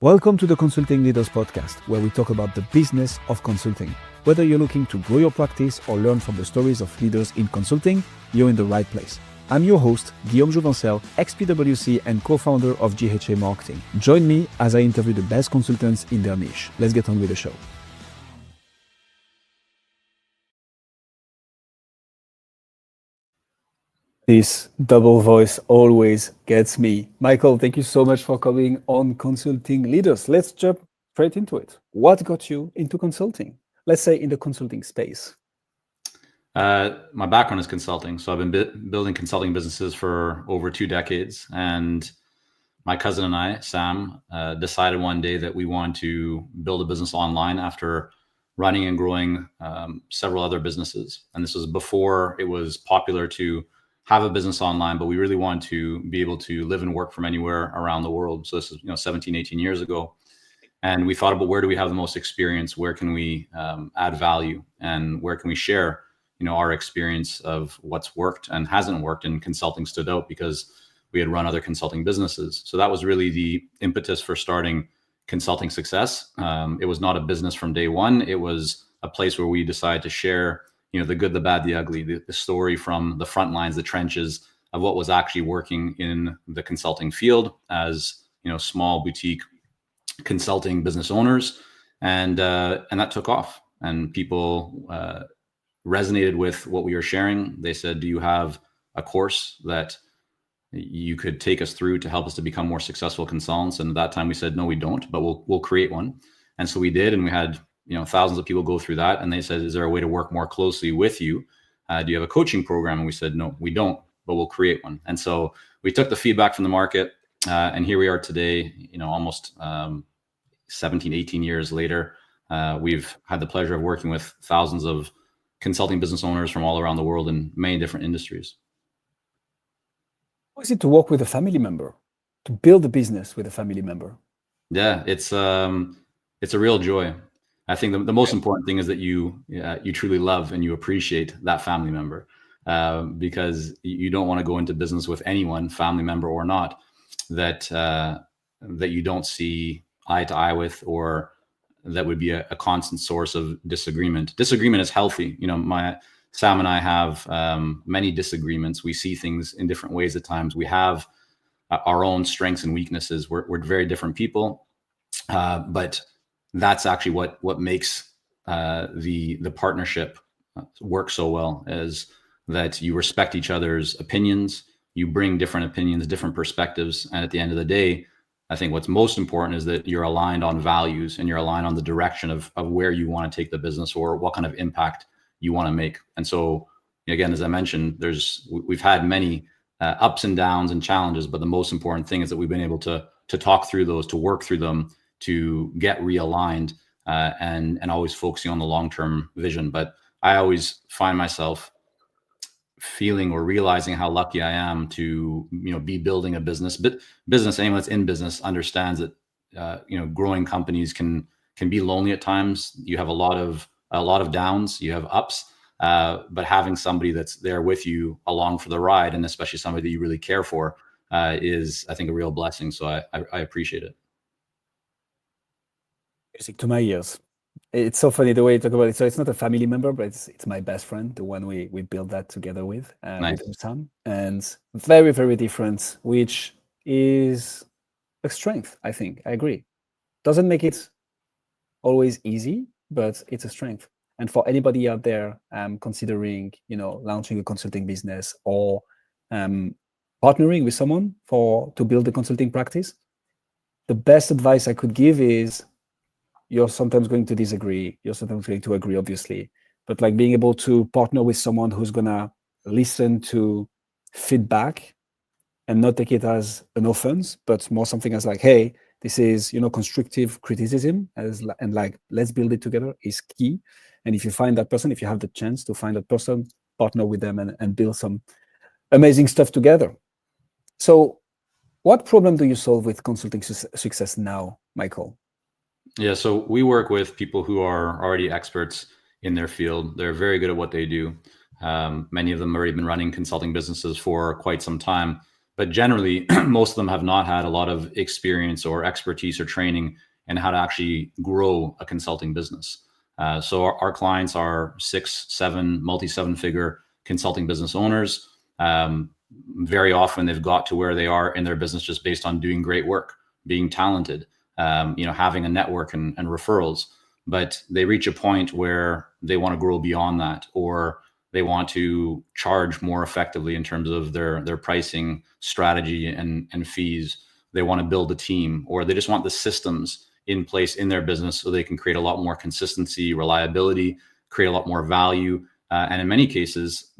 Welcome to the Consulting Leaders Podcast, where we talk about the business of consulting. Whether you're looking to grow your practice or learn from the stories of leaders in consulting, you're in the right place. I'm your host, Guillaume Jouvencel, ex-PwC and co-founder of GHA Marketing. Join me as I interview the best consultants in their niche. Let's get on with the show. This double voice always gets me. Michael, thank you so much for coming on Consulting Leaders. Let's jump straight into it. What got you into consulting? Let's say in the consulting space. My background is consulting. So I've been building consulting businesses for over 2 decades. And my cousin and I, Sam, decided one day that we wanted to build a business online after running and growing several other businesses. And this was before it was popular to have a business online, but we really wanted to be able to live and work from anywhere around the world. So this is 17, 18 years ago. And we thought about where do we have the most experience? Where can we add value? And where can we share our experience of what's worked and hasn't worked? And consulting stood out because we had run other consulting businesses. So that was really the impetus for starting Consulting Success. It was not a business from day one. It was a place where we decided to share the good, the bad, the ugly, the story from the front lines, the trenches of what was actually working in the consulting field as, small boutique consulting business owners. And that took off, and people resonated with what we were sharing. They said, do you have a course that you could take us through to help us to become more successful consultants? And at that time we said, no, we don't, but we'll create one. And so we did, and we had thousands of people go through that. And they said, is there a way to work more closely with you? Do you have a coaching program? And we said, no, we don't, but we'll create one. And so we took the feedback from the market, and here we are today, almost 17, 18 years later. We've had the pleasure of working with thousands of consulting business owners from all around the world in many different industries. How is it to work with a family member, to build a business with a family member? Yeah, it's a real joy. I think the most important thing is that you truly love and you appreciate that family member, because you don't want to go into business with anyone, family member or not, that you don't see eye to eye with, or that would be a constant source of disagreement. Disagreement is healthy. Sam and I have many disagreements. We see things in different ways at times. We have our own strengths and weaknesses. We're very different people, but that's actually what makes the partnership work so well, is that you respect each other's opinions. You bring different opinions, different perspectives, and at the end of the day, I think what's most important is that you're aligned on values and you're aligned on the direction of where you want to take the business or what kind of impact you want to make. And so, again, as I mentioned, we've had many ups and downs and challenges, but the most important thing is that we've been able to talk through those, to work through them, to get realigned, and always focusing on the long-term vision. But I always find myself feeling or realizing how lucky I am to be building a business. But anyone that's in business understands that growing companies can be lonely at times. You have a lot of downs, you have ups, but having somebody that's there with you along for the ride, and especially somebody that you really care for, is, I think, a real blessing. So I appreciate it. Music to my ears. It's so funny the way you talk about it. So it's not a family member, but it's my best friend, the one we built that together with, Nice. with Sam, and very, very different, which is a strength, I think. I agree. Doesn't make it always easy, but it's a strength. And for anybody out there considering, launching a consulting business or partnering with someone to build a consulting practice, the best advice I could give is, you're sometimes going to disagree. You're sometimes going to agree, obviously. But like being able to partner with someone who's going to listen to feedback and not take it as an offense, but more something as like, hey, this is, constructive criticism, and like, let's build it together, is key. And if you find that person, if you have the chance to find that person, partner with them and build some amazing stuff together. So what problem do you solve with Consulting Success now, Michael? Yeah, so we work with people who are already experts in their field. They're very good at what they do. Many of them have already been running consulting businesses for quite some time, but generally, most of them have not had a lot of experience or expertise or training in how to actually grow a consulting business. So our clients are 6, 7, multi-7-figure consulting business owners. Very often they've got to where they are in their business just based on doing great work, being talented, having a network and referrals. But they reach a point where they want to grow beyond that, or they want to charge more effectively in terms of their pricing strategy and fees. They want to build a team, or they just want the systems in place in their business so they can create a lot more consistency, reliability, create a lot more value, and in many cases,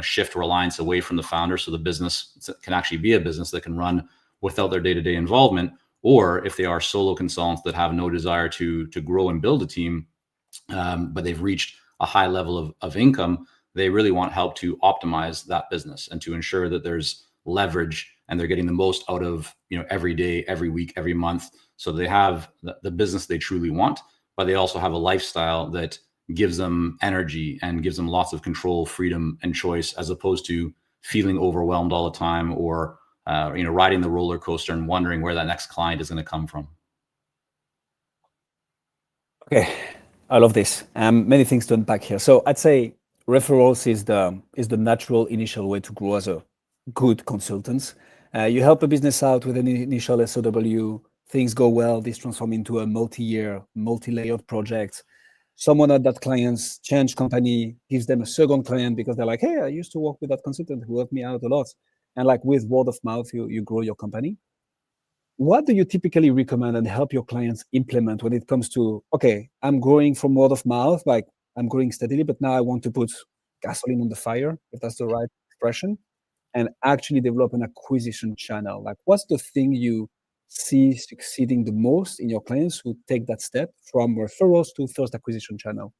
shift reliance away from the founder so the business can actually be a business that can run without their day-to-day involvement. Or if they are solo consultants that have no desire to grow and build a team, but they've reached a high level of income, they really want help to optimize that business and to ensure that there's leverage and they're getting the most out of every day, every week, every month. So they have the business they truly want, but they also have a lifestyle that gives them energy and gives them lots of control, freedom, and choice, as opposed to feeling overwhelmed all the time, or riding the roller coaster and wondering where that next client is going to come from. Okay, I love this. Many things to unpack here. So I'd say referrals is the natural initial way to grow as a good consultant. You help a business out with an initial SOW, things go well, this transforms into a multi-year, multi-layered project. Someone at that client's change company gives them a second client because they're like, hey, I used to work with that consultant who helped me out a lot. And like with word of mouth, you grow your company. What do you typically recommend and help your clients implement when it comes to, okay, I'm growing from word of mouth, like I'm growing steadily, but now I want to put gasoline on the fire, if that's the right expression, and actually develop an acquisition channel? Like, what's the thing you see succeeding the most in your clients who take that step from referrals to first acquisition channel?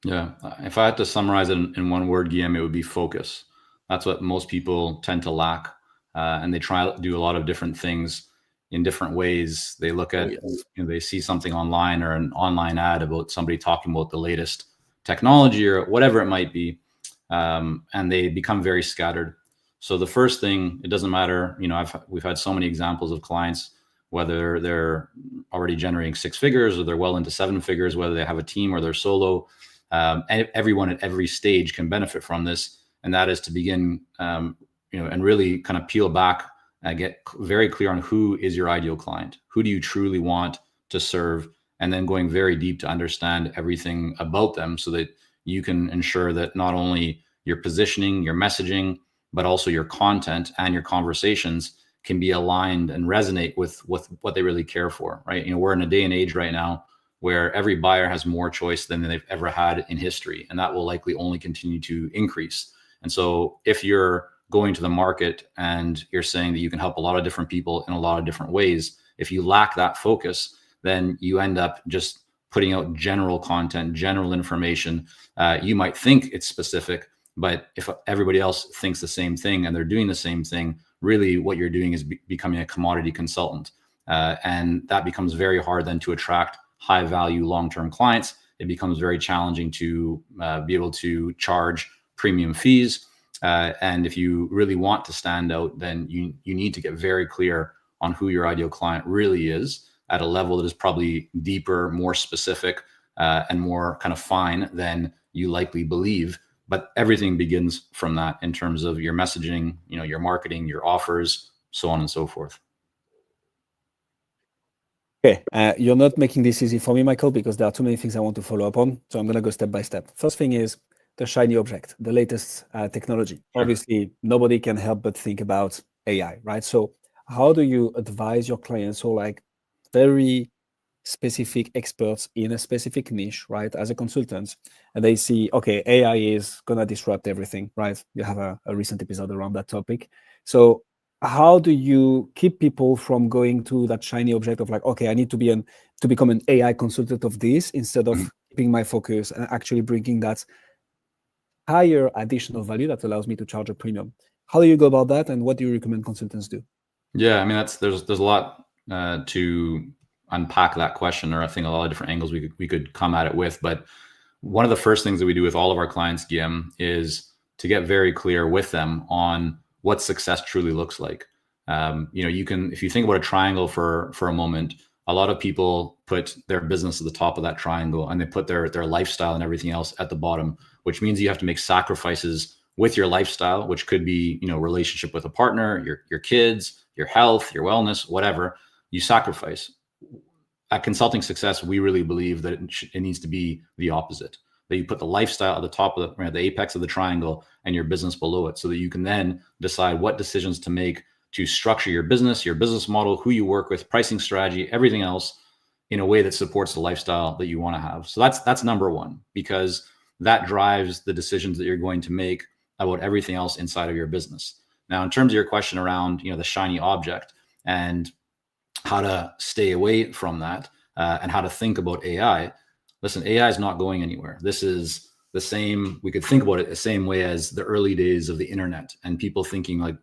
Yeah. If I had to summarize it in one word, Guillaume, it would be focus. That's what most people tend to lack. And they try to do a lot of different things in different ways. They look at, they see something online or an online ad about somebody talking about the latest technology or whatever it might be. And they become very scattered. So the first thing, it doesn't matter, we've had so many examples of clients, whether they're already generating 6 figures or they're well into 7 figures, whether they have a team or they're solo. And everyone at every stage can benefit from this. And that is to begin, and really kind of peel back and get very clear on who is your ideal client. Who do you truly want to serve? And then going very deep to understand everything about them so that you can ensure that not only your positioning, your messaging, but also your content and your conversations can be aligned and resonate with what they really care for, right? We're in a day and age right now where every buyer has more choice than they've ever had in history, and that will likely only continue to increase. And so if you're going to the market and you're saying that you can help a lot of different people in a lot of different ways, if you lack that focus, then you end up just putting out general content, general information. You might think it's specific, but if everybody else thinks the same thing and they're doing the same thing, really what you're doing is becoming a commodity consultant. And that becomes very hard then to attract high value long-term clients. It becomes very challenging to be able to charge premium fees. And if you really want to stand out, then you need to get very clear on who your ideal client really is at a level that is probably deeper, more specific, and more kind of fine than you likely believe. But everything begins from that in terms of your messaging, your marketing, your offers, so on and so forth. Okay, you're not making this easy for me, Michael, because there are too many things I want to follow up on. So I'm going to go step by step. First thing is the shiny object, the latest technology. Sure. Obviously, nobody can help but think about AI, right? So how do you advise your clients who are like very specific experts in a specific niche, right, as a consultant, and they see, okay, AI is going to disrupt everything, right? You have a recent episode around that topic. So how do you keep people from going to that shiny object of like, okay, I need to become an AI consultant of this instead of keeping my focus and actually bringing that higher additional value that allows me to charge a premium? How do you go about that, and what do you recommend consultants do? Yeah, I mean, there's a lot to unpack that question, or I think a lot of different angles we could come at it with. But one of the first things that we do with all of our clients, Guillaume, is to get very clear with them on what success truly looks like. You can, if you think about a triangle for a moment, a lot of people put their business at the top of that triangle, and they put their lifestyle and everything else at the bottom, which means you have to make sacrifices with your lifestyle, which could be, relationship with a partner, your kids, your health, your wellness, whatever you sacrifice. At Consulting Success, we really believe that it needs to be the opposite, that you put the lifestyle at the top of the apex of the triangle and your business below it, so that you can then decide what decisions to make to structure your business model, who you work with, pricing strategy, everything else in a way that supports the lifestyle that you want to have. So that's number one, because that drives the decisions that you're going to make about everything else inside of your business. Now, in terms of your question around, the shiny object and how to stay away from that, and how to think about AI. Listen, AI is not going anywhere. This is the same, we could think about it the same way as the early days of the internet, and people thinking like,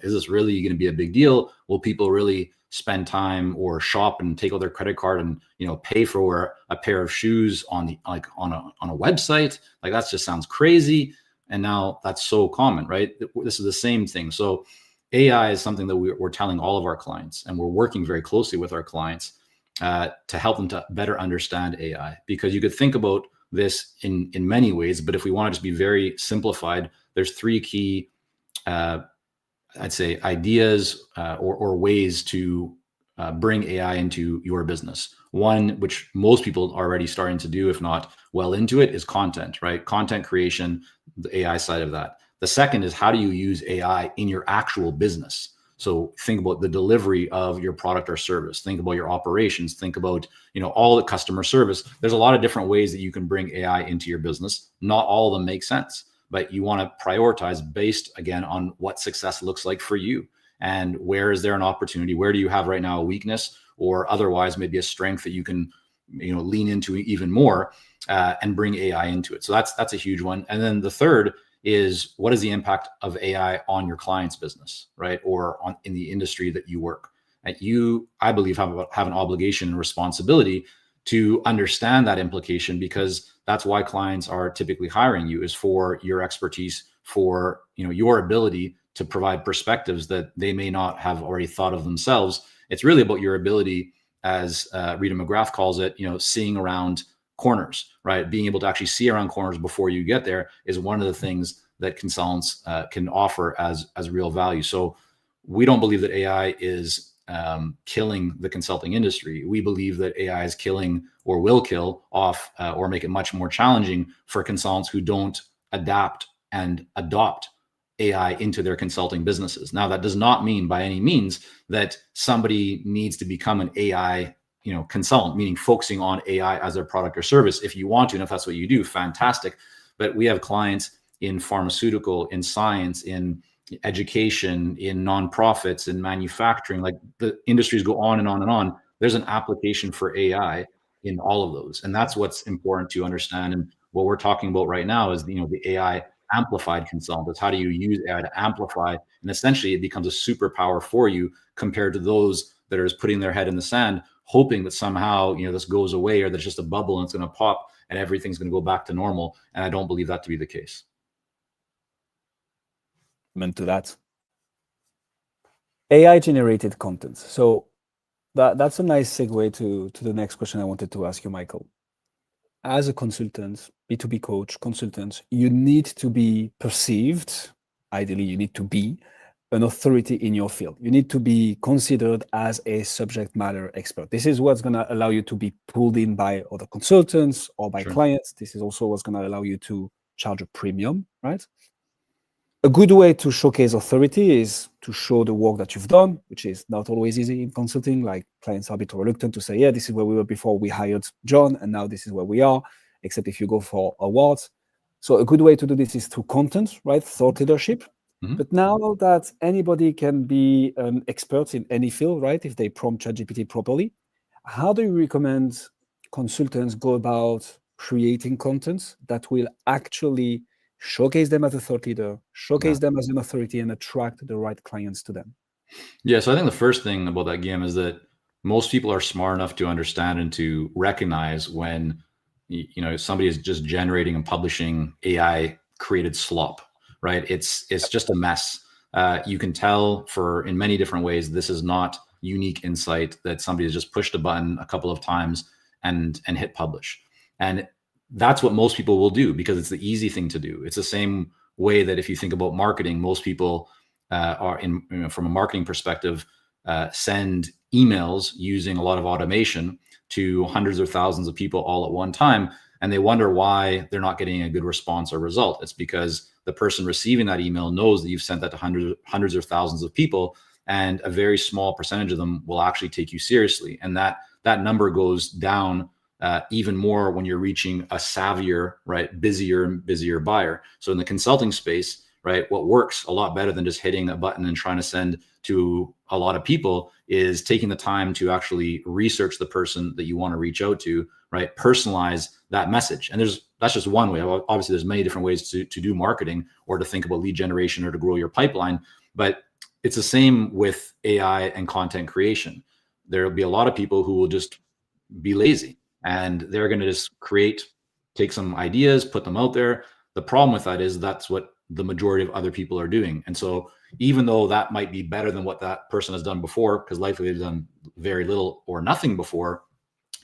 is this really going to be a big deal? Will people really spend time or shop and take out their credit card and, pay for a pair of shoes on a website? Like, that just sounds crazy. And now that's so common, right? This is the same thing. So AI is something that we're telling all of our clients, and we're working very closely with our clients to help them to better understand AI, because you could think about this in many ways, but if we want to just be very simplified, there's three key, I'd say, ideas or ways to bring AI into your business. One, which most people are already starting to do, if not well into it, is content, right? Content creation, the AI side of that. The second is, how do you use AI in your actual business? So think about the delivery of your product or service. Think about your operations. Think about, all the customer service. There's a lot of different ways that you can bring AI into your business. Not all of them make sense, but you want to prioritize based, again, on what success looks like for you, and where is there an opportunity? Where do you have right now a weakness, or otherwise maybe a strength that you can, lean into even more and bring AI into it. So that's a huge one. And then the third is, what is the impact of AI on your client's business, right? Or in the industry that you work. And you, I believe, have an obligation and responsibility to understand that implication, because that's why clients are typically hiring you, is for your expertise, for, your ability to provide perspectives that they may not have already thought of themselves. It's really about your ability, as Rita McGrath calls it, seeing around corners, right? Being able to actually see around corners before you get there is one of the things that consultants can offer as real value. So we don't believe that AI is killing the consulting industry. We believe that AI is killing, or will kill off, or make it much more challenging for consultants who don't adapt and adopt AI into their consulting businesses. Now, that does not mean by any means that somebody needs to become an AI consultant, meaning focusing on AI as their product or service. If you want to, and if that's what you do, fantastic. But we have clients in pharmaceutical, in science, in education, in nonprofits, in manufacturing, like the industries go on and on and on. There's an application for AI in all of those. And that's what's important to understand. And what we're talking about right now is, the AI amplified consultant. It's how do you use AI to amplify? And essentially it becomes a superpower for you, compared to those that are just putting their head in the sand, hoping that somehow, this goes away, or there's just a bubble and it's going to pop and everything's going to go back to normal. And I don't believe that to be the case. Meant to that. AI generated content. So that's a nice segue to the next question I wanted to ask you, Michael. As a consultant, B2B coach, consultant, you need to be perceived, ideally you need to be an authority in your field. You need to be considered as a subject matter expert. This is what's going to allow you to be pulled in by other consultants or by clients. This is also what's going to allow you to charge a premium, right? A good way to showcase authority is to show the work that you've done, which is not always easy in consulting. Like, clients are a bit reluctant to say, yeah, this is where we were before we hired John, and now this is where we are, except if you go for awards. So a good way to do this is through content, right? Thought leadership. Mm-hmm. But now that anybody can be an expert in any field, right? If they prompt ChatGPT properly, how do you recommend consultants go about creating content that will actually showcase them as a thought leader, showcase them as an authority, and attract the right clients to them? Yeah, so I think the first thing about that game is that most people are smart enough to understand and to recognize when somebody is just generating and publishing AI created slop, right? It's just a mess. you can tell in many different ways, this is not unique insight that somebody has just pushed a button a couple of times and hit publish. And that's what most people will do because it's the easy thing to do. It's the same way that if you think about marketing, most people from a marketing perspective, send emails using a lot of automation to hundreds or thousands of people all at one time. And they wonder why they're not getting a good response or result. It's because the person receiving that email knows that you've sent that to hundreds or thousands of people, and a very small percentage of them will actually take you seriously. And that number goes down even more when you're reaching a savvier, right, busier and busier buyer. So in the consulting space, right, what works a lot better than just hitting a button and trying to send to a lot of people is taking the time to actually research the person that you want to reach out to, right? Personalize that message. And that's just one way. Obviously, there's many different ways to do marketing or to think about lead generation or to grow your pipeline. But it's the same with AI and content creation. There'll be a lot of people who will just be lazy and they're going to just take some ideas, put them out there. The problem with that is that's what the majority of other people are doing. And so even though that might be better than what that person has done before, because likely they've done very little or nothing before,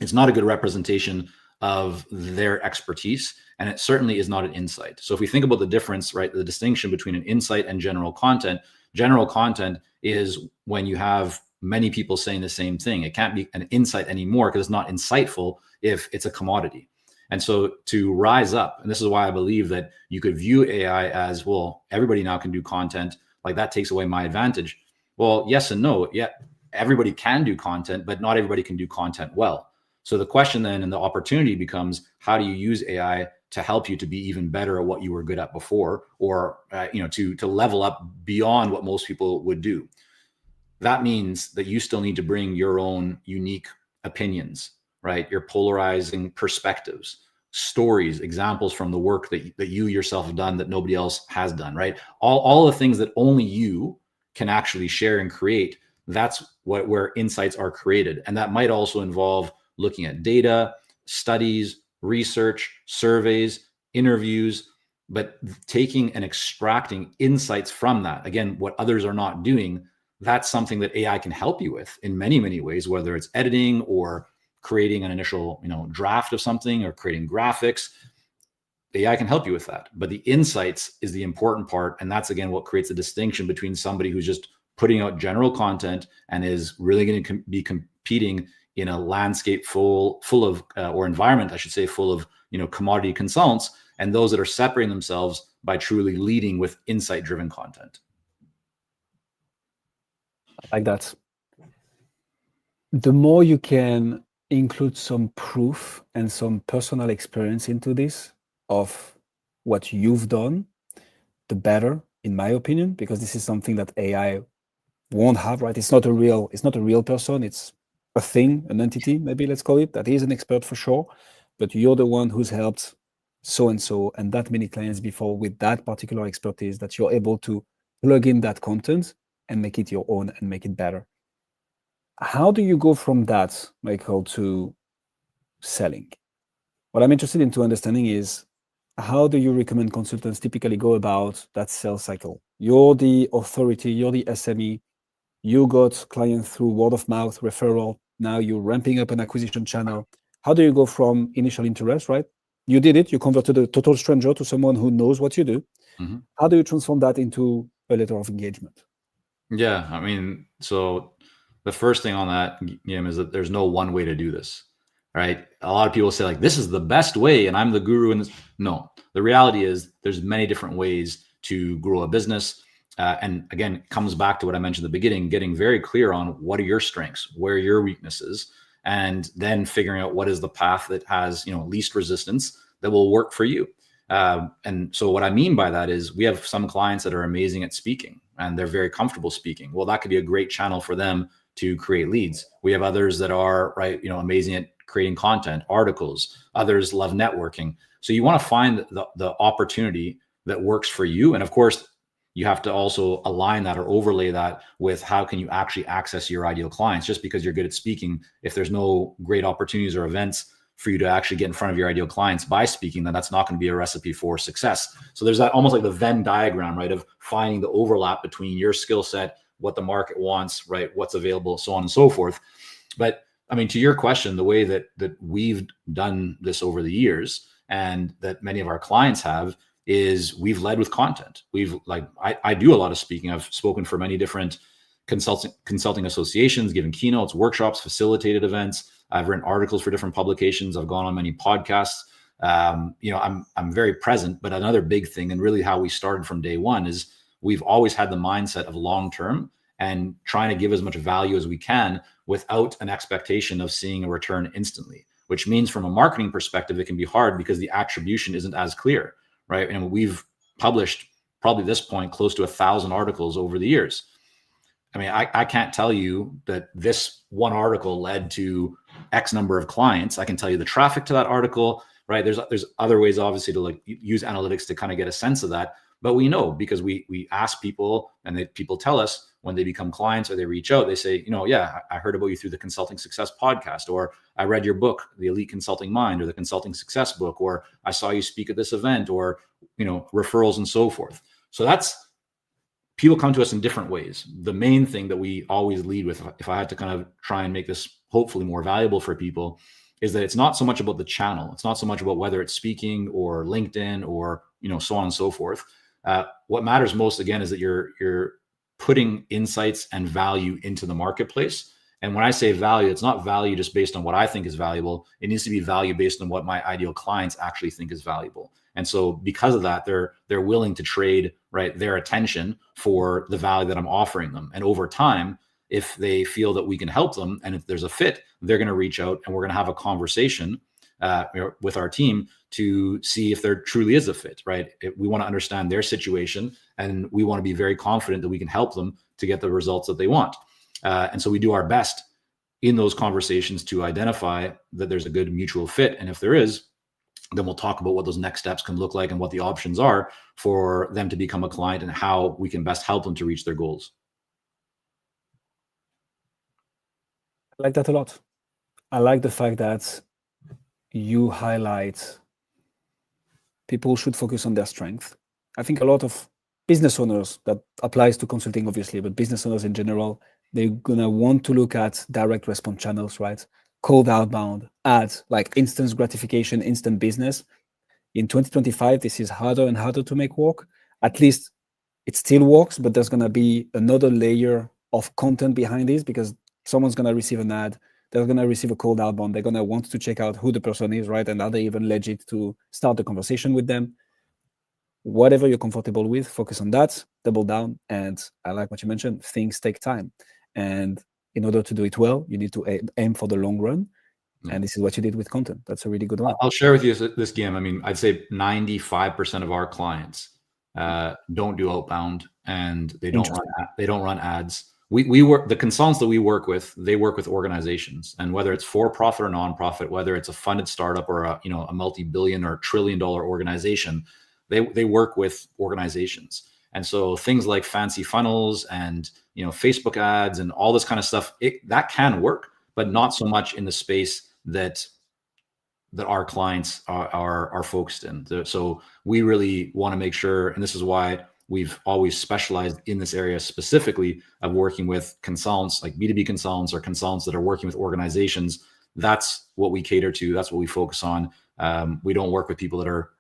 it's not a good representation of their expertise. And it certainly is not an insight. So if we think about the difference, right, the distinction between an insight and general content is when you have many people saying the same thing. It can't be an insight anymore because it's not insightful if it's a commodity. And so to rise up, and this is why I believe that you could view AI as, well, everybody now can do content, like that takes away my advantage. Well, yes and no. Yeah, everybody can do content, but not everybody can do content well. So the question then and the opportunity becomes, how do you use AI to help you to be even better at what you were good at before, or to level up beyond what most people would do? That means that you still need to bring your own unique opinions, right? Your polarizing perspectives, stories, examples from the work that you yourself have done that nobody else has done, right? All the things that only you can actually share and create. That's where insights are created. And that might also involve looking at data, studies, research, surveys, interviews, but taking and extracting insights from that. Again, what others are not doing, that's something that AI can help you with in many, many ways, whether it's editing or creating an initial, draft of something or creating graphics. AI can help you with that. But the insights is the important part. And that's, again, what creates a distinction between somebody who's just putting out general content and is really going to be competing in a landscape full of, or environment, I should say, full of, commodity consultants, and those that are separating themselves by truly leading with insight-driven content. Like that. The more you can include some proof and some personal experience into this of what you've done, the better, in my opinion, because this is something that AI won't have, right? It's not a real person. It's a thing, an entity, maybe let's call it, that is an expert for sure. But you're the one who's helped so-and-so and that many clients before with that particular expertise, that you're able to plug in that content and make it your own and make it better. How do you go from that, Michael, to selling? What I'm interested in understanding is, how do you recommend consultants typically go about that sales cycle? You're the authority, you're the SME, you got clients through word of mouth, referral, now you're ramping up an acquisition channel. How do you go from initial interest, right? You did it, you converted a total stranger to someone who knows what you do. Mm-hmm. How do you transform that into a letter of engagement? Yeah, I mean, so the first thing on that, is that there's no one way to do this, right? A lot of people say, like, this is the best way and I'm the guru in this. No, the reality is there's many different ways to grow a business. And again, it comes back to what I mentioned at the beginning, getting very clear on what are your strengths, where are your weaknesses, and then figuring out what is the path that has, least resistance that will work for you. And so what I mean by that is, we have some clients that are amazing at speaking and they're very comfortable speaking. Well, that could be a great channel for them to create leads. We have others that are amazing at creating content, articles. Others love networking. So you want to find the opportunity that works for you. And of course, you have to also align that or overlay that with how can you actually access your ideal clients. Just because you're good at speaking, if there's no great opportunities or events for you to actually get in front of your ideal clients by speaking, then that's not going to be a recipe for success. So there's that almost like the Venn diagram, right, of finding the overlap between your skill set, what the market wants, right, what's available, so on and so forth. But I mean, to your question, the way that we've done this over the years, and that many of our clients have, is we've led with content. We've I do a lot of speaking. I've spoken for many different consulting associations, given keynotes, workshops, facilitated events. I've written articles for different publications. I've gone on many podcasts. I'm very present. But another big thing, and really how we started from day one, is we've always had the mindset of long term and trying to give as much value as we can without an expectation of seeing a return instantly. Which means from a marketing perspective, it can be hard because the attribution isn't as clear, right? And we've published probably at this point close to 1,000 articles over the years. I mean, I can't tell you that this one article led to X number of clients. I can tell you the traffic to that article, right? There's other ways, obviously, to like use analytics to kind of get a sense of that. But we know because we ask people, and people tell us when they become clients or they reach out, they say, yeah, I heard about you through the Consulting Success podcast, or I read your book, The Elite Consulting Mind, or the Consulting Success book, or I saw you speak at this event, or, referrals and so forth. So that's, people come to us in different ways. The main thing that we always lead with, if I had to kind of try and make this hopefully more valuable for people, is that it's not so much about the channel. It's not so much about whether it's speaking or LinkedIn or, so on and so forth. What matters most, again, is that you're putting insights and value into the marketplace. And when I say value, it's not value just based on what I think is valuable. It needs to be value based on what my ideal clients actually think is valuable. And so because of that, they're willing to trade, right, their attention for the value that I'm offering them. And over time, if they feel that we can help them and if there's a fit, they're going to reach out and we're going to have a conversation with our team to see if there truly is a fit, right? We want to understand their situation and we want to be very confident that we can help them to get the results that they want. And so we do our best in those conversations to identify that there's a good mutual fit. And if there is, then we'll talk about what those next steps can look like and what the options are for them to become a client and how we can best help them to reach their goals. I like that a lot. I like the fact that you highlight people should focus on their strength. I think a lot of business owners, that applies to consulting obviously, but business owners in general, they're gonna want to look at direct response channels, right? Cold outbound, ads, like instant gratification, instant business. In 2025, this is harder and harder to make work. At least it still works, but there's gonna be another layer of content behind this because someone's gonna receive an ad, they're gonna receive a cold outbound, they're gonna want to check out who the person is, right? And are they even legit to start the conversation with them? Whatever you're comfortable with, focus on that, double down. And I like what you mentioned, things take time. And in order to do it well, you need to aim for the long run. And this is what you did with content. That's a really good one. I'll share with you this, Guillaume. I mean, I'd say 95% of our clients don't do outbound and they don't run ads. We work, the consultants that we work with, they work with organizations, and whether it's for profit or nonprofit, whether it's a funded startup or a multi-billion or trillion-dollar organization, they work with organizations. And so things like fancy funnels and Facebook ads and all this kind of stuff, that can work, but not so much in the space that our clients are focused in. So we really want to make sure, and this is why we've always specialized in this area specifically of working with consultants, like B2B consultants or consultants that are working with organizations. That's what we cater to. That's what we focus on. We don't work with people that are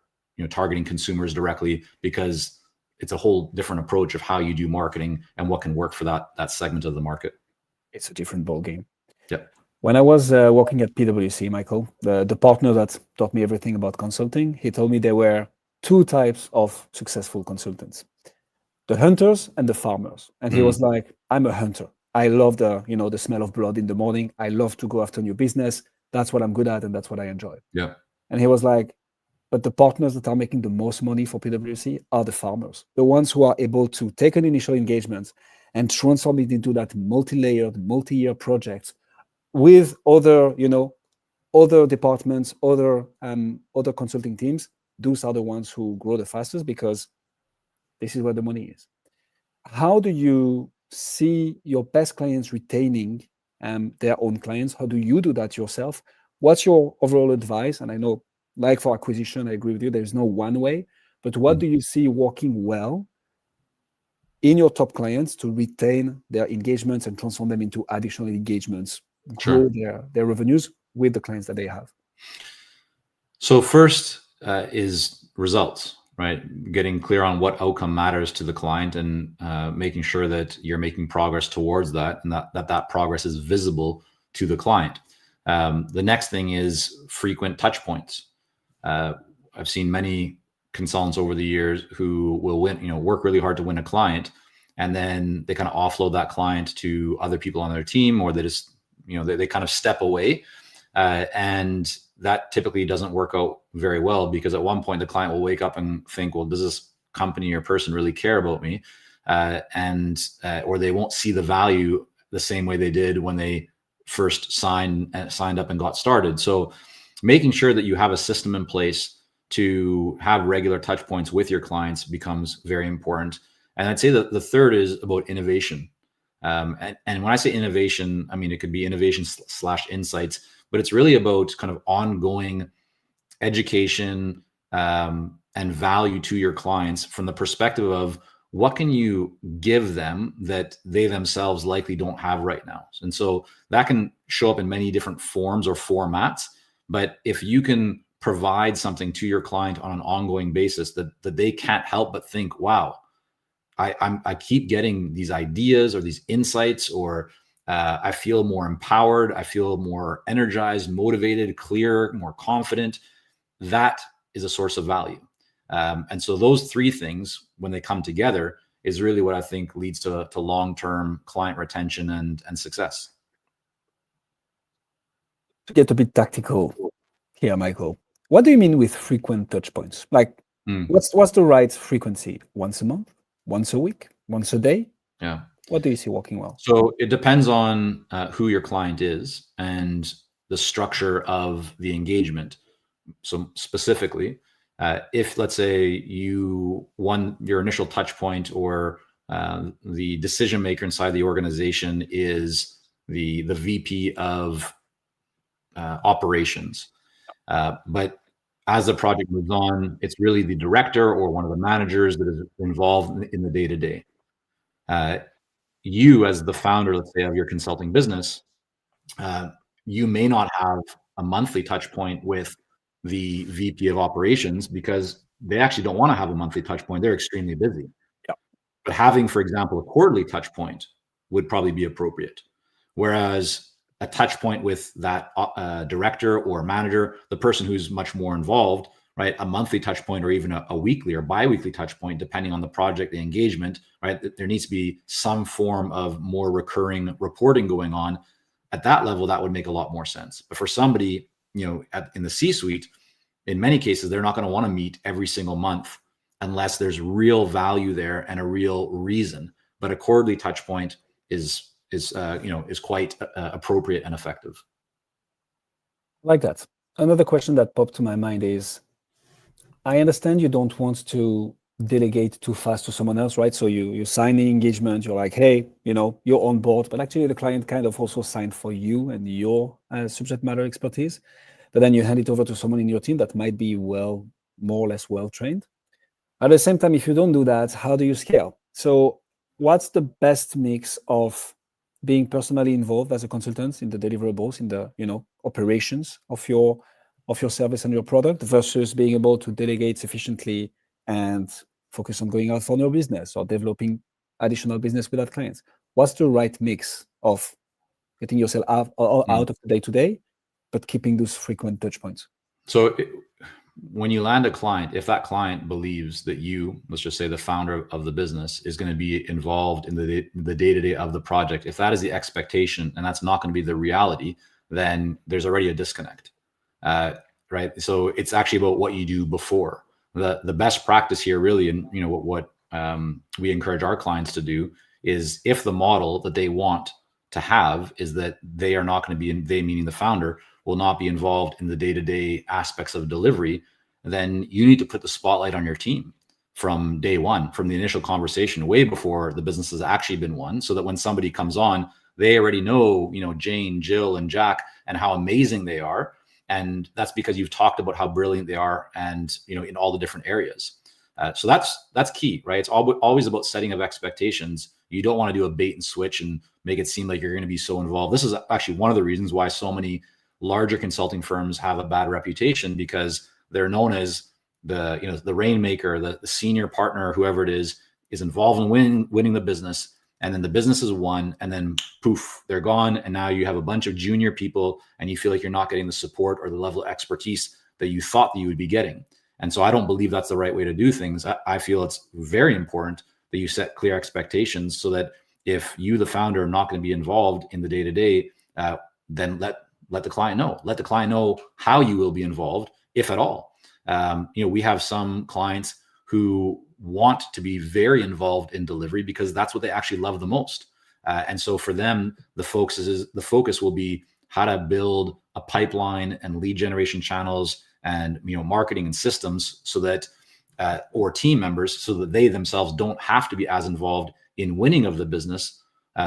targeting consumers directly, because it's a whole different approach of how you do marketing and what can work for that segment of the market. It's a different ballgame. Yep. When I was working at PwC, Michael, the partner that taught me everything about consulting, he told me there were two types of successful consultants: the hunters and the farmers. And he was like, I'm a hunter. I love the smell of blood in the morning. I love to go after new business. That's what I'm good at, and that's what I enjoy. Yeah. And he was like, but the partners that are making the most money for PwC are the farmers, the ones who are able to take an initial engagement and transform it into that multi-layered, multi-year project with other departments, other consulting teams. Those are the ones who grow the fastest, because this is where the money is. How do you see your best clients retaining their own clients? How do you do that yourself What's your overall advice? And I know, like for acquisition, I agree with you, there's no one way, but what do you see working well in your top clients to retain their engagements and transform them into additional engagements, grow Sure. their revenues with the clients that they have? So first is results, right? Getting clear on what outcome matters to the client, and making sure that you're making progress towards that, and that progress is visible to the client. The next thing is frequent touch points. I've seen many consultants over the years who will work really hard to win a client, and then they kind of offload that client to other people on their team, or they just, they kind of step away. And that typically doesn't work out very well, because at one point the client will wake up and think, well, does this company or person really care about me? Or they won't see the value the same way they did when they first signed up and got started. So making sure that you have a system in place to have regular touch points with your clients becomes very important. And I'd say that the third is about innovation. And when I say innovation, I mean, it could be innovation / insights, but it's really about kind of ongoing education and value to your clients from the perspective of what can you give them that they themselves likely don't have right now. And so that can show up in many different forms or formats. But if you can provide something to your client on an ongoing basis that they can't help but think, wow, I keep getting these ideas or these insights, or I feel more empowered, I feel more energized, motivated, clear, more confident, that is a source of value. And so those three things, when they come together, is really what I think leads to long-term client retention and success. To get a bit tactical here, Michael, what do you mean with frequent touch points? Like, what's the right frequency? Once a month? Once a week? Once a day? Yeah. What do you see working well? So it depends on who your client is and the structure of the engagement. So specifically, if let's say your initial touch point, or the decision maker inside the organization is the VP of operations, but as the project moves on, it's really the director or one of the managers that is involved in the day-to-day. You, as the founder, let's say, of your consulting business, you may not have a monthly touch point with the VP of operations, because they actually don't want to have a monthly touch point. They're extremely busy. Yeah. But having, for example, a quarterly touch point would probably be appropriate. Whereas a touch point with that director or manager, the person who's much more involved, right? A monthly touch point, or even a weekly or bi-weekly touch point, depending on the project, the engagement, right? There needs to be some form of more recurring reporting going on. At that level, that would make a lot more sense. But for somebody, in the C-suite, in many cases, they're not going to want to meet every single month unless there's real value there and a real reason. But a quarterly touch point is quite appropriate and effective. Like that. Another question that popped to my mind is, I understand you don't want to delegate too fast to someone else, right? So you sign the engagement, you're like, hey, you're on board, but actually the client kind of also signed for you and your subject matter expertise. But then you hand it over to someone in your team that might be more or less well-trained. At the same time, if you don't do that, how do you scale? So what's the best mix of being personally involved as a consultant in the deliverables, in the operations of your service and your product, versus being able to delegate sufficiently and focus on going out for new business or developing additional business with that clients? What's the right mix of getting yourself out of the day-to-day, but keeping those frequent touch points? So when you land a client, if that client believes that you, let's just say the founder of the business, is going to be involved in the day-to-day of the project, if that is the expectation and that's not going to be the reality, then there's already a disconnect, right? So it's actually about what you do before. The best practice here, really, and what we encourage our clients to do is, if the model that they want to have is that they are not going to be, they meaning the founder, will not be involved in the day-to-day aspects of delivery, then you need to put the spotlight on your team from day one, from the initial conversation, way before the business has actually been won, so that when somebody comes on, they already know, Jane, Jill, and Jack, and how amazing they are. And that's because you've talked about how brilliant they are, and in all the different areas. So that's key, right? It's always about setting of expectations. You don't want to do a bait and switch and make it seem like you're going to be so involved. This is actually one of the reasons why so many larger consulting firms have a bad reputation, because they're known as the rainmaker, the senior partner, whoever it is involved in winning the business. And then the business is won, and then poof, they're gone. And now you have a bunch of junior people, and you feel like you're not getting the support or the level of expertise that you thought that you would be getting. And so I don't believe that's the right way to do things. I feel it's very important that you set clear expectations, so that if you, the founder, are not going to be involved in the day-to-day, then let the client know. Let the client know how you will be involved, if at all. We have some clients who want to be very involved in delivery because that's what they actually love the most. And so for them, the focus will be how to build a pipeline and lead generation channels and marketing and systems, so that or team members, so that they themselves don't have to be as involved in winning of the business.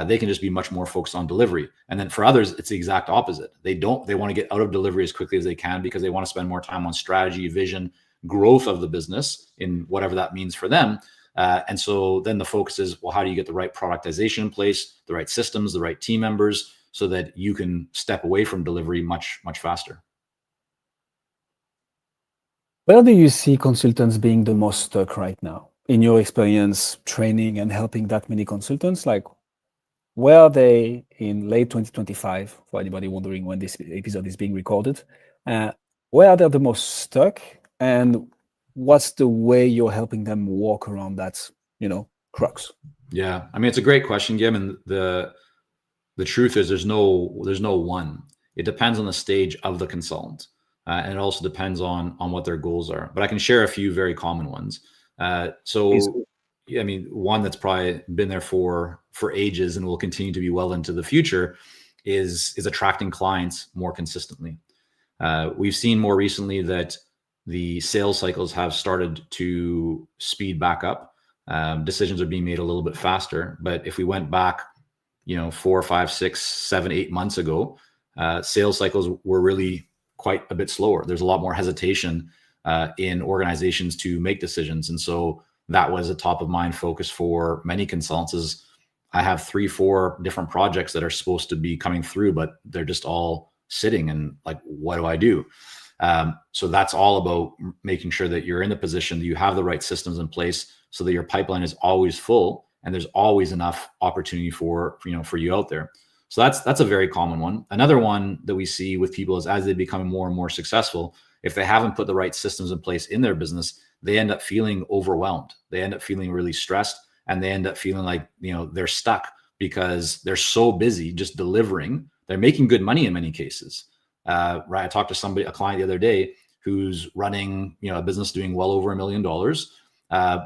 They can just be much more focused on delivery. And then for others, it's the exact opposite. They want to get out of delivery as quickly as they can, because they want to spend more time on strategy, vision, growth of the business, in whatever that means for them. And so then the focus is, well, how do you get the right productization in place, the right systems, the right team members, so that you can step away from delivery much, much faster? Where do you see consultants being the most stuck right now? In your experience training and helping that many consultants, like, where are they in late 2025, for anybody wondering when this episode is being recorded? Where are they the most stuck, and what's the way you're helping them walk around that, crux? Yeah, I mean, it's a great question, Gim, and the truth is there's no one. It depends on the stage of the consultant, and it also depends on what their goals are. But I can share a few very common ones. I mean, one that's probably been there for ages and will continue to be well into the future is attracting clients more consistently. We've seen more recently that the sales cycles have started to speed back up. Decisions are being made a little bit faster. But if we went back, 4, 5, 6, 7, 8 months ago, sales cycles were really quite a bit slower. There's a lot more hesitation in organizations to make decisions. And so that was a top of mind focus for many consultants. Is I have 3, 4 different projects that are supposed to be coming through, but they're just all sitting, and like, what do I do? So that's all about making sure that you're in the position that you have the right systems in place, so that your pipeline is always full and there's always enough opportunity for you out there. So that's a very common one. Another one that we see with people is, as they become more and more successful, if they haven't put the right systems in place in their business, they end up feeling overwhelmed. They end up feeling really stressed, and they end up feeling like, they're stuck because they're so busy just delivering. They're making good money in many cases. Right. I talked to a client the other day who's running, a business doing well over $1 million,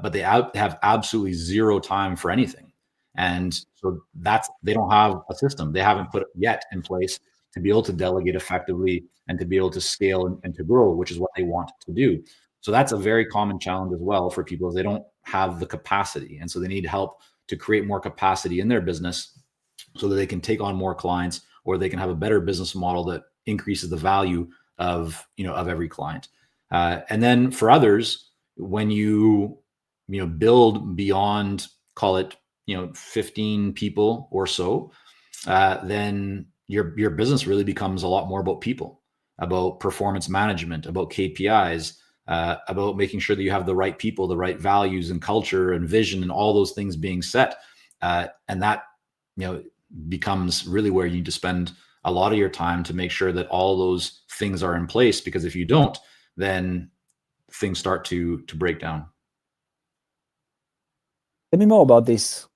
but they have absolutely zero time for anything. And so they don't have a system. They haven't put it yet in place to be able to delegate effectively and to be able to scale and to grow, which is what they want to do. So that's a very common challenge as well for people, is they don't have the capacity. And so they need help to create more capacity in their business, so that they can take on more clients, or they can have a better business model that increases the value of every client. And then for others, when you build beyond, call it 15 people or so, then your business really becomes a lot more about people, about performance management, about KPIs, about making sure that you have the right people, the right values and culture and vision, and all those things being set. And that becomes really where you need to spend a lot of your time to make sure that all those things are in place, because if you don't, then things start to break down. Tell me more about this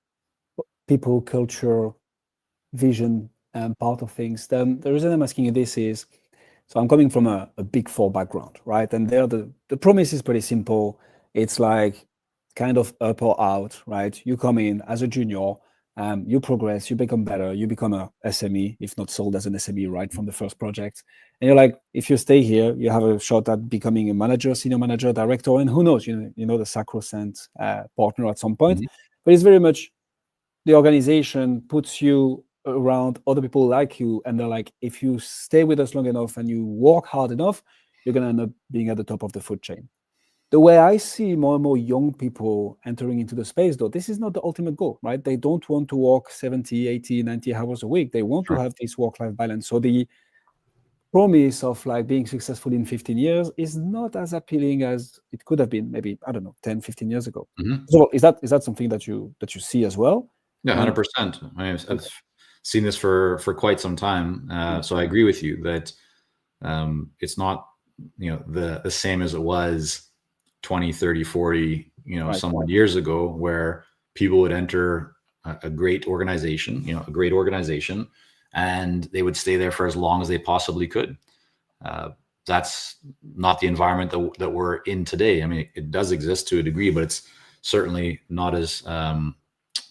people, culture, vision, part of things. The reason I'm asking you this is, so I'm coming from a Big Four background, right? And there, the promise is pretty simple. It's like kind of up or out, right? You come in as a junior, you progress, you become better, you become a SME, if not sold as an SME, right, from the first project. And you're like, if you stay here, you have a shot at becoming a manager, senior manager, director, and who knows, the sacrosanct partner at some point. Mm-hmm. But it's very much the organization puts you around other people like you, and they're like, if you stay with us long enough and you work hard enough, you're going to end up being at the top of the food chain. The way I see more and more young people entering into the space, though, this is not the ultimate goal, right? They don't want to work 70, 80, 90 hours a week. They want to Sure. have this work-life balance. So the promise of like being successful in 15 years is not as appealing as it could have been maybe, I don't know, 10, 15 years ago. Mm-hmm. So is that something that you see as well? Yeah, And 100%. I've seen this for quite some time. So I agree with you that it's not, the same as it was 20, 30, 40, some odd years ago, where people would enter a great organization, and they would stay there for as long as they possibly could. That's not the environment that we're in today. I mean, it does exist to a degree, but it's certainly not as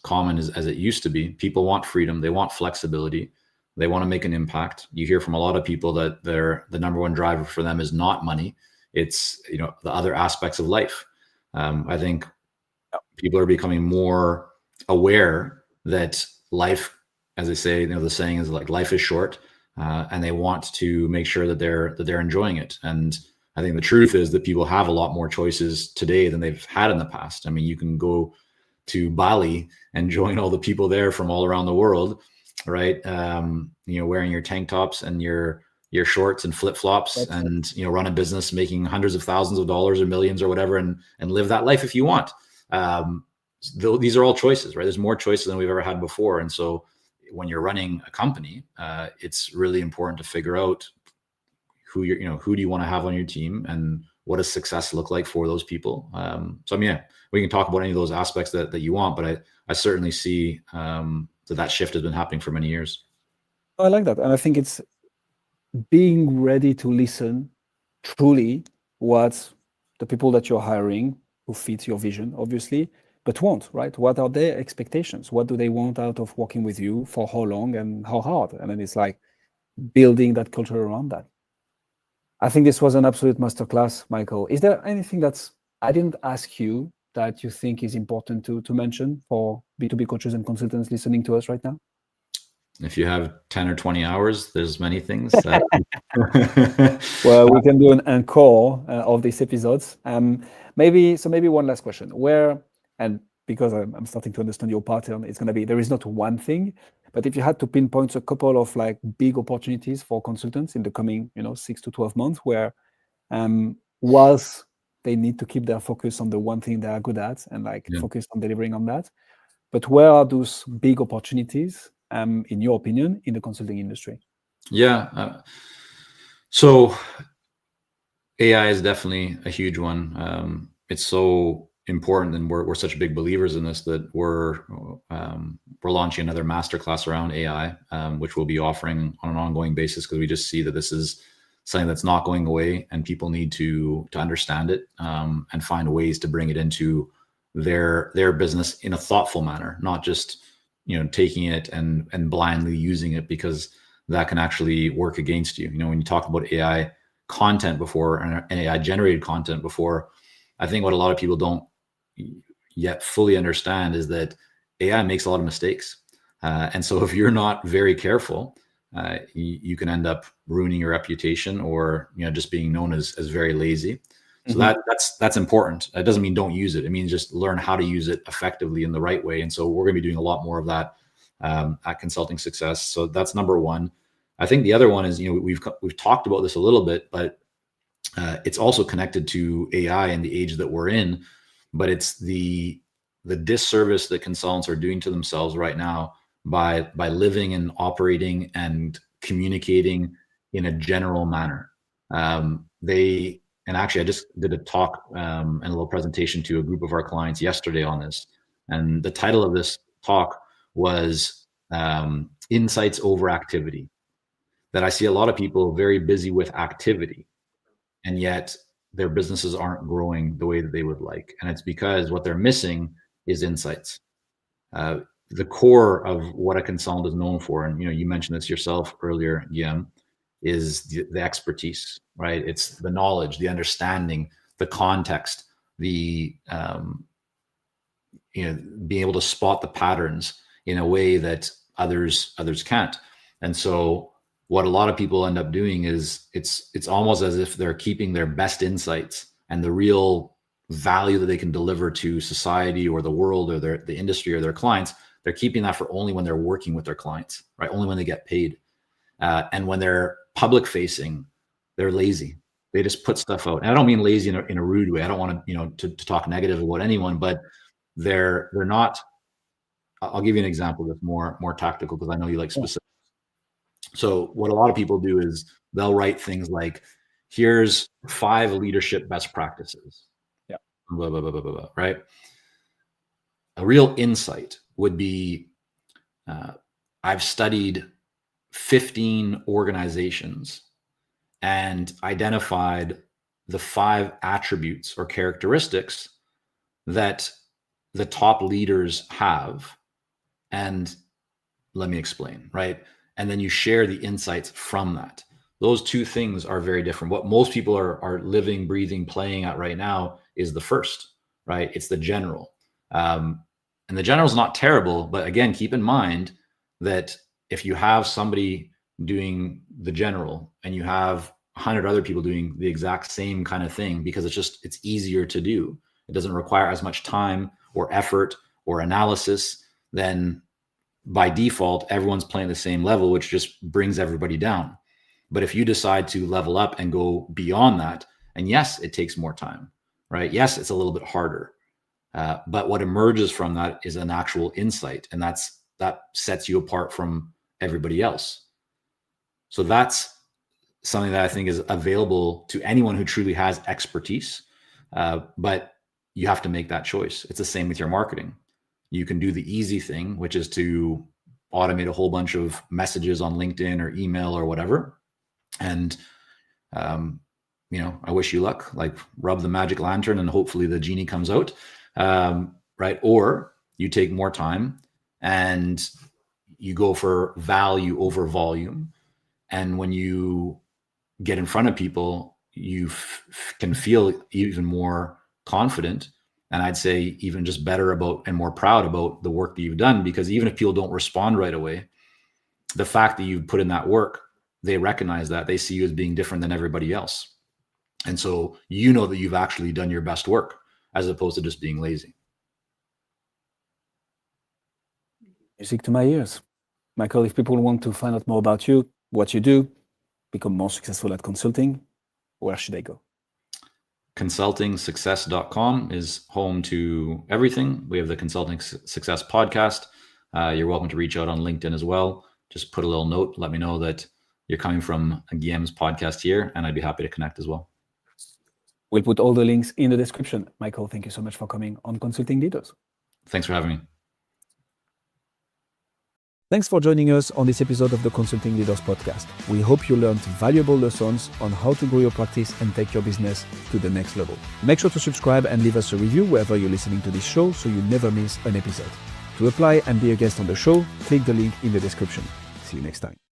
common as it used to be. People want freedom. They want flexibility. They want to make an impact. You hear from a lot of people that the number one driver for them is not money. It's, the other aspects of life. I think people are becoming more aware that life, as they say, the saying is like, life is short, and they want to make sure that they're enjoying it. And I think the truth is that people have a lot more choices today than they've had in the past. I mean, you can go to Bali and join all the people there from all around the world, right? Wearing your tank tops and your shorts and flip flops, and run a business making hundreds of thousands of dollars or millions or whatever, and live that life if you want. These are all choices, right? There's more choices than we've ever had before, and so when you're running a company, it's really important to figure out who do you want to have on your team, and what does success look like for those people. So I mean, yeah, we can talk about any of those aspects that you want, but I certainly see that shift has been happening for many years. I like that. And I think it's being ready to listen truly what the people that you're hiring who fit your vision, obviously, but want, right? What are their expectations? What do they want out of working with you, for how long and how hard? And then it's like building that culture around that. I think this was an absolute masterclass, Michael. Is there anything that's I didn't ask you that you think is important to mention for B2B coaches and consultants listening to us right now? If you have 10 or 20 hours, there's many things. Well, we can do an encore of these episodes. Maybe one last question. And because I'm starting to understand your pattern, it's going to be, there is not one thing, but if you had to pinpoint a couple of like big opportunities for consultants in the coming, 6 to 12 months, where whilst they need to keep their focus on the one thing they are good at and focus on delivering on that, but where are those big opportunities, in your opinion, in the consulting industry? Yeah. So AI is definitely a huge one. It's so important, and we're such big believers in this that we're launching another masterclass around AI, which we'll be offering on an ongoing basis, because we just see that this is something that's not going away, and people need to understand it, and find ways to bring it into their business in a thoughtful manner, not just taking it and blindly using it, because that can actually work against you. When you talk about AI content before, and AI generated content before, I think what a lot of people don't yet fully understand is that AI makes a lot of mistakes. And so if you're not very careful, you can end up ruining your reputation, or just being known as very lazy. So that's important. That doesn't mean don't use it. It means just learn how to use it effectively in the right way. And so we're going to be doing a lot more of that at Consulting Success. So that's number one. I think the other one is, we've talked about this a little bit, but it's also connected to AI and the age that we're in. But it's the disservice that consultants are doing to themselves right now by living and operating and communicating in a general manner. And actually, I just did a talk and a little presentation to a group of our clients yesterday on this. And the title of this talk was Insights Over Activity. That I see a lot of people very busy with activity, and yet their businesses aren't growing the way that they would like. And it's because what they're missing is insights. The core of what a consultant is known for, and you mentioned this yourself earlier, Guillaume, is the expertise, right? It's the knowledge, the understanding, the context, the being able to spot the patterns in a way that others can't. And so what a lot of people end up doing is it's almost as if they're keeping their best insights and the real value that they can deliver to society or the world or the industry or their clients. They're keeping that for only when they're working with their clients, right? Only when they get paid. And when they're public facing, they're lazy. They just put stuff out. And I don't mean lazy in a rude way. I don't want to talk negative about anyone, but they're not. I'll give you an example that's more tactical because I know you like specifics. So what a lot of people do is they'll write things like, here's 5 leadership best practices. Yeah. Blah, blah, blah, blah, blah, blah, right? A real insight would be, I've studied 15 organizations and identified the 5 attributes or characteristics that the top leaders have. And let me explain, right? And then you share the insights from that. Those 2 things are very different. What most people are living, breathing, playing at right now is the first, right? It's the general. And the general is not terrible, but again, keep in mind that if you have somebody doing the general and you have 100 other people doing the exact same kind of thing, because it's easier to do. It doesn't require as much time or effort or analysis, then by default, everyone's playing the same level, which just brings everybody down. But if you decide to level up and go beyond that, and yes, it takes more time, right? Yes, it's a little bit harder. But what emerges from that is an actual insight, and that sets you apart from everybody else. So that's something that I think is available to anyone who truly has expertise. But you have to make that choice. It's the same with your marketing. You can do the easy thing, which is to automate a whole bunch of messages on LinkedIn or email or whatever. And, I wish you luck, like rub the magic lantern and hopefully the genie comes out. Right. Or you take more time and you go for value over volume. And when you get in front of people, you can feel even more confident. And I'd say even just better about and more proud about the work that you've done, because even if people don't respond right away, the fact that you've put in that work, they recognize that. They see you as being different than everybody else. And so you know that you've actually done your best work as opposed to just being lazy. Music to my ears. Michael, if people want to find out more about you, what you do, become more successful at consulting, where should they go? Consultingsuccess.com is home to everything. We have the Consulting Success podcast. You're welcome to reach out on LinkedIn as well. Just put a little note. Let me know that you're coming from Guillaume's podcast here, and I'd be happy to connect as well. We'll put all the links in the description. Michael, thank you so much for coming on Consulting Leaders. Thanks for having me. Thanks for joining us on this episode of the Consulting Leaders podcast. We hope you learned valuable lessons on how to grow your practice and take your business to the next level. Make sure to subscribe and leave us a review wherever you're listening to this show so you never miss an episode. To apply and be a guest on the show, click the link in the description. See you next time.